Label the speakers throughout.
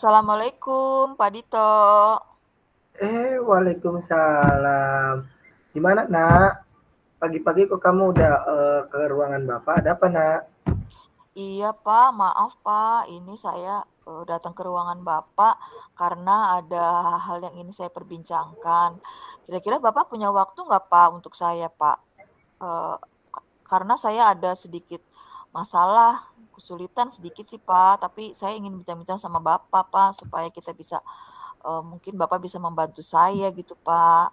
Speaker 1: Assalamualaikum, Pak Dito.
Speaker 2: Waalaikumsalam. Gimana, Nak? Pagi-pagi kok kamu udah ke ruangan Bapak? Ada apa, Nak?
Speaker 1: Iya, Pak, maaf, Pak. Ini saya datang ke ruangan Bapak karena ada hal yang ingin saya perbincangkan. Kira-kira Bapak punya waktu nggak, Pak, untuk saya, Pak? Eh, karena saya ada sedikit masalah, kesulitan sedikit sih, Pak. Tapi saya ingin bincang-bincang sama Bapak, Pak, supaya kita bisa, mungkin Bapak bisa membantu saya gitu, Pak.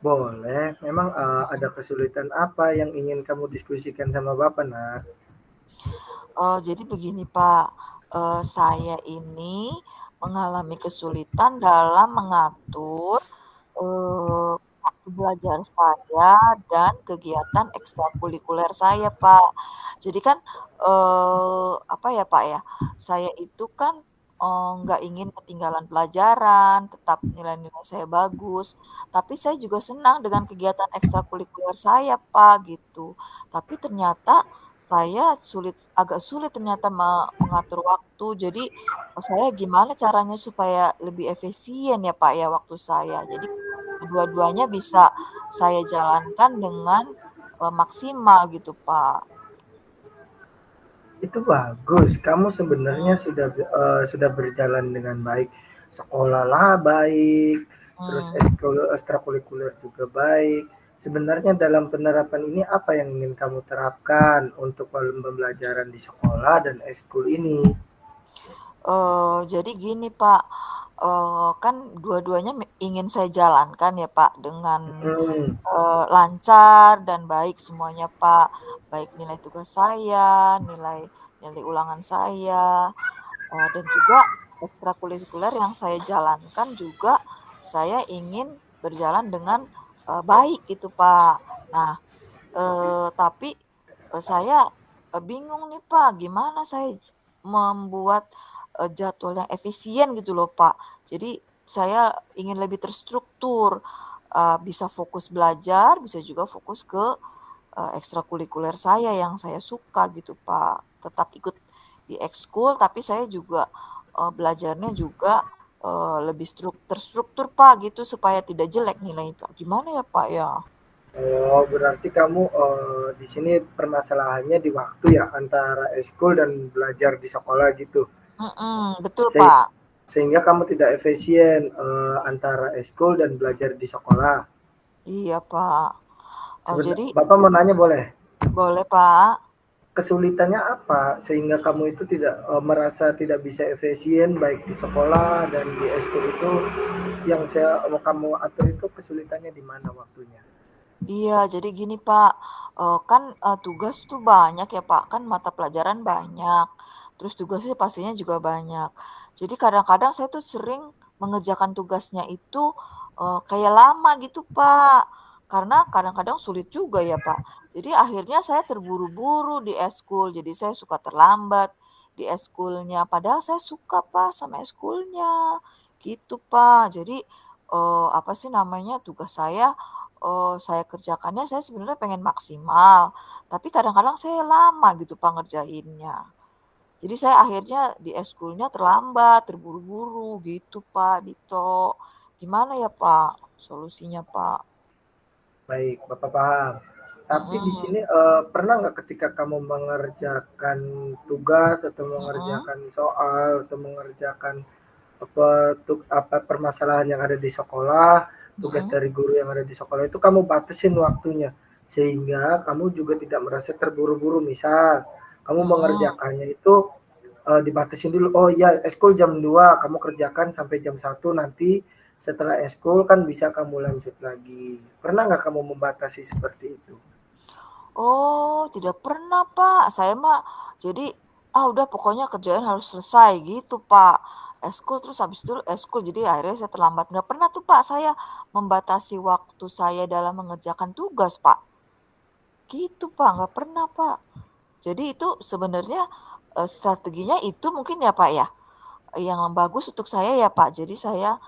Speaker 2: Boleh. Memang ada
Speaker 1: Mm-mm.
Speaker 2: kesulitan apa yang ingin kamu diskusikan sama Bapak, Nak?
Speaker 1: Oh, jadi begini Pak, saya ini mengalami kesulitan dalam mengatur, waktu belajar saya dan kegiatan ekstrakurikuler saya, Pak. Jadi kan, apa ya, Pak, ya, saya itu kan, nggak ingin ketinggalan pelajaran, tetap nilai-nilai saya bagus, tapi saya juga senang dengan kegiatan ekstrakurikuler saya, Pak, gitu. Tapi ternyata saya agak sulit ternyata mengatur waktu. Jadi, saya gimana caranya supaya lebih efisien ya, Pak, ya, waktu saya. Jadi kedua-duanya bisa saya jalankan dengan, maksimal gitu, Pak.
Speaker 2: Itu bagus. Kamu sebenarnya
Speaker 1: Mhm,
Speaker 2: sudah berjalan dengan baik. Sekolahlah baik, terus
Speaker 1: mmm.
Speaker 2: ekstrakurikuler juga baik. Sebenarnya dalam penerapan ini apa yang ingin kamu terapkan untuk pembelajaran di sekolah dan ekskul ini?
Speaker 1: Jadi gini, Pak, kan dua-duanya ingin saya jalankan ya, Pak, dengan,
Speaker 2: Mhm.
Speaker 1: lancar dan baik semuanya, Pak. Baik nilai tugas saya, nilai nilai ulangan saya, dan juga ekstrakurikuler yang saya jalankan juga saya ingin berjalan dengan, baik gitu, Pak. Nah, tapi, saya, bingung nih, Pak, gimana saya membuat, jadwal yang efisien gitu loh, Pak. Jadi saya ingin lebih terstruktur, bisa fokus belajar, bisa juga fokus ke, ekstrakurikuler saya yang saya suka gitu, Pak. Tetap ikut di ekskul, tapi saya juga, belajarnya juga, lebih terstruktur, Pak, gitu supaya tidak jelek nilainya, Pak. Gimana ya, Pak, ya?
Speaker 2: Oh, berarti kamu, di sini permasalahannya di waktu ya, antara ekskul dan belajar di sekolah gitu?
Speaker 1: Mhm, betul,
Speaker 2: Se
Speaker 1: Pak.
Speaker 2: Sehingga kamu tidak efisien, antara ekskul dan belajar di sekolah?
Speaker 1: Iya, Pak. Jadi
Speaker 2: Bapak mau nanya boleh?
Speaker 1: boleh, Pak.
Speaker 2: Kesulitannya apa sehingga kamu itu tidak, merasa tidak bisa efisien baik di sekolah dan di ekskul itu yang mau kamu atur itu kesulitannya di mana waktunya?
Speaker 1: Iya, jadi gini, Pak, kan, tugas tuh banyak ya, Pak, kan mata pelajaran banyak, terus tugasnya pastinya juga banyak. Jadi kadang-kadang saya tuh sering mengerjakan tugasnya itu, kayak lama gitu, Pak, karena kadang-kadang sulit juga ya, Pak. Jadi akhirnya saya terburu-buru di eskul, jadi saya suka terlambat di eskulnya, padahal saya suka, Pak, sama eskulnya, gitu, Pak. Jadi, apa sih namanya, tugas saya kerjakannya saya sebenarnya pengen maksimal, tapi kadang-kadang saya lama gitu Pak ngerjainnya. Jadi saya akhirnya di ekskulnya terlambat, terburu-buru gitu Pak Dito. Gimana ya Pak solusinya Pak?
Speaker 2: Baik, Bapak paham. Tapi di
Speaker 1: Mhm,
Speaker 2: sini, pernah nggak ketika kamu mengerjakan tugas atau
Speaker 1: mhm,
Speaker 2: mengerjakan soal atau mengerjakan apa permasalahan yang ada di sekolah, tugas
Speaker 1: mhm,
Speaker 2: dari guru yang ada di sekolah itu kamu batasin waktunya, sehingga kamu juga tidak merasa terburu-buru. Misal, kamu
Speaker 1: mhm.
Speaker 2: mengerjakannya itu, dibatasin dulu, "Oh iya, ekskul jam 2 kamu kerjakan sampai jam 1 nanti setelah ekskul kan bisa kamu lanjut lagi." Pernah nggak kamu membatasi seperti itu?
Speaker 1: Oh, tidak pernah, Pak. Saya mah jadi, udah pokoknya kerjaan harus selesai gitu, Pak. Eskul terus habis itu eskul, jadi akhirnya saya terlambat. Nggak pernah tuh, Pak, saya membatasi waktu saya dalam mengerjakan tugas, Pak. Gitu, Pak, nggak pernah, Pak. Jadi itu sebenarnya, strateginya itu mungkin ya, Pak, ya, yang bagus untuk saya ya, Pak. Jadi saya,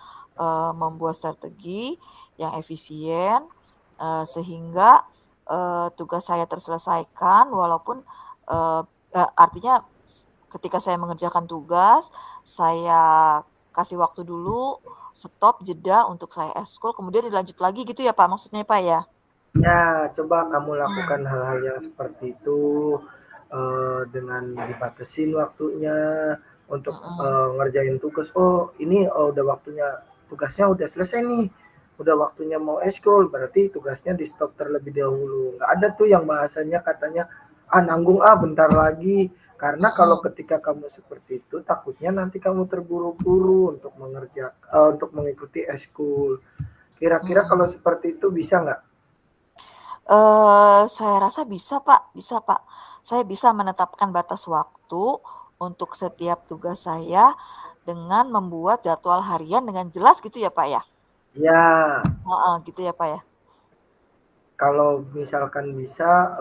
Speaker 1: membuat strategi yang efisien, sehingga, tugas saya terselesaikan walaupun, eee artinya ketika saya mengerjakan tugas, saya kasih waktu dulu, stop, jeda untuk saya ekskul, kemudian dilanjut lagi gitu ya Pak, maksudnya Pak ya?
Speaker 2: Ya, coba kamu lakukan
Speaker 1: Hmm.
Speaker 2: hal-hal yang seperti itu dengan dibatasin waktunya untuk
Speaker 1: Mm-mm.
Speaker 2: ngerjain tugas. Oh, ini udah waktunya tugasnya udah selesai nih. Udah waktunya mau eskul, berarti tugasnya di stop terlebih dahulu. Nggak ada tuh yang bahasanya katanya nanggung bentar lagi. Karena kalau
Speaker 1: Mm-mm.
Speaker 2: ketika kamu seperti itu, takutnya nanti kamu terburu-buru untuk untuk mengikuti eskul. Kira-kira kalau
Speaker 1: Mm-mm.
Speaker 2: seperti itu bisa nggak?
Speaker 1: Saya rasa bisa Pak, bisa Pak. Saya bisa menetapkan batas waktu untuk setiap tugas saya dengan membuat jadwal harian dengan jelas gitu ya Pak ya?
Speaker 2: Ya,
Speaker 1: Gitu ya Pak ya?
Speaker 2: kalau misalkan bisa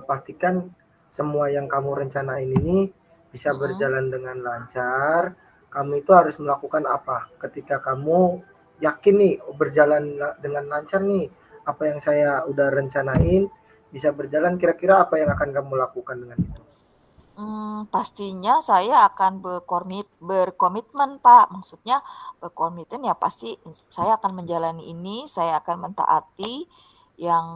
Speaker 2: pastikan semua yang kamu rencanain ini bisa
Speaker 1: Mm-mm.
Speaker 2: berjalan dengan lancar. Kamu itu harus melakukan apa? Ketika kamu yakin nih berjalan dengan lancar nih, apa yang saya udah rencanain bisa berjalan, kira-kira apa yang akan kamu lakukan dengan itu?
Speaker 1: Pastinya saya akan berkomitmen, Pak. Maksudnya berkomitmen ya pasti saya akan menjalani ini, saya akan mentaati yang,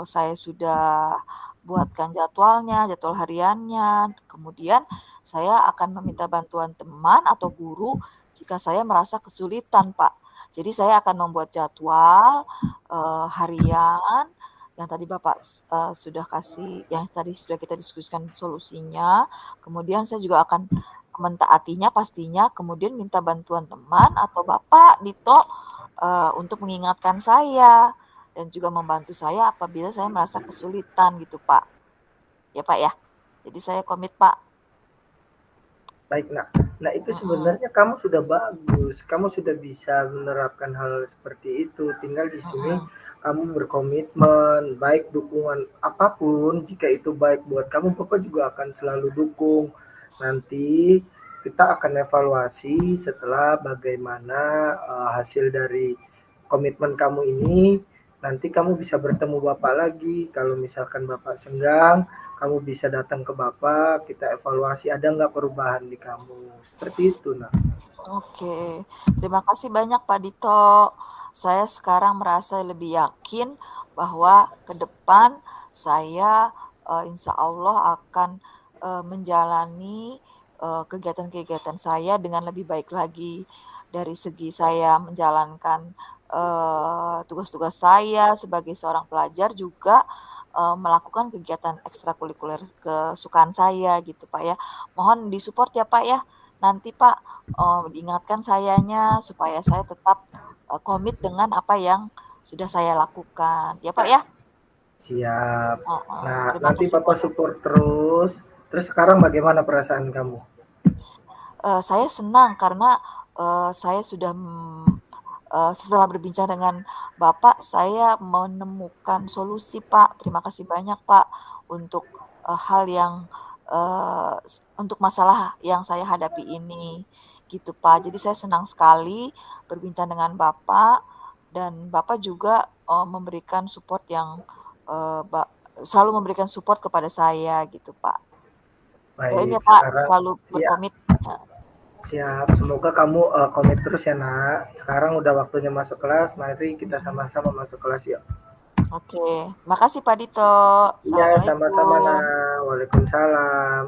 Speaker 1: saya sudah buatkan jadwalnya, jadwal hariannya. Kemudian saya akan meminta bantuan teman atau guru jika saya merasa kesulitan, Pak. Jadi saya akan membuat jadwal, harian yang tadi Bapak sudah kasih, yang tadi sudah kita diskusikan solusinya. Kemudian saya juga akan mentaatinya pastinya, kemudian minta bantuan teman atau Bapak Dito untuk mengingatkan saya dan juga membantu saya apabila saya merasa kesulitan gitu Pak. Ya Pak ya. Jadi saya komit Pak.
Speaker 2: Baik, nah itu
Speaker 1: Mm-mm.
Speaker 2: sebenarnya kamu sudah bagus, kamu sudah bisa menerapkan hal seperti itu. Tinggal di sini
Speaker 1: Mm-mm.
Speaker 2: kamu berkomitmen, baik dukungan apapun, jika itu baik buat kamu, Bapak juga akan selalu dukung. Nanti kita akan evaluasi setelah bagaimana hasil dari komitmen kamu ini. Nanti kamu bisa bertemu Bapak lagi. Kalau misalkan Bapak senggang, kamu bisa datang ke Bapak, kita evaluasi ada nggak perubahan di kamu. Seperti itu, nah.
Speaker 1: Oke, terima kasih banyak Pak Dito. Saya sekarang merasa lebih yakin bahwa ke depan saya insya Allah akan menjalani kegiatan-kegiatan saya dengan lebih baik lagi. Dari segi saya menjalankan tugas-tugas saya sebagai seorang pelajar juga melakukan kegiatan ekstrakurikuler kesukaan saya gitu Pak ya. Mohon disupport ya Pak ya. Nanti Pak diingatkan sayanya supaya saya tetap komit dengan apa yang sudah saya lakukan. Ya Pak ya?
Speaker 2: Siap. Nah,
Speaker 1: Terima
Speaker 2: nanti
Speaker 1: kasih
Speaker 2: Bapak
Speaker 1: banyak.
Speaker 2: support terus. Terus sekarang bagaimana perasaan kamu?
Speaker 1: Saya senang karena saya sudah setelah berbincang dengan Bapak, saya menemukan solusi Pak. Terima kasih banyak Pak untuk hal yang untuk masalah yang saya hadapi ini, gitu Pak. Jadi saya senang sekali berbincang dengan Bapak dan Bapak juga memberikan support yang uh, selalu memberikan support kepada saya, gitu Pak. Doain ya
Speaker 2: Baik,
Speaker 1: Pak,
Speaker 2: sekarang
Speaker 1: selalu
Speaker 2: ya,
Speaker 1: berkomit.
Speaker 2: siap. Semoga kamu komit terus ya, Nak. Sekarang udah waktunya masuk kelas. Mari kita sama-sama masuk kelas yuk.
Speaker 1: Oke, makasih Pak Dito.
Speaker 2: Iya, sama-sama,
Speaker 1: Assalamualaikum.
Speaker 2: Nak. Waalaikumsalam.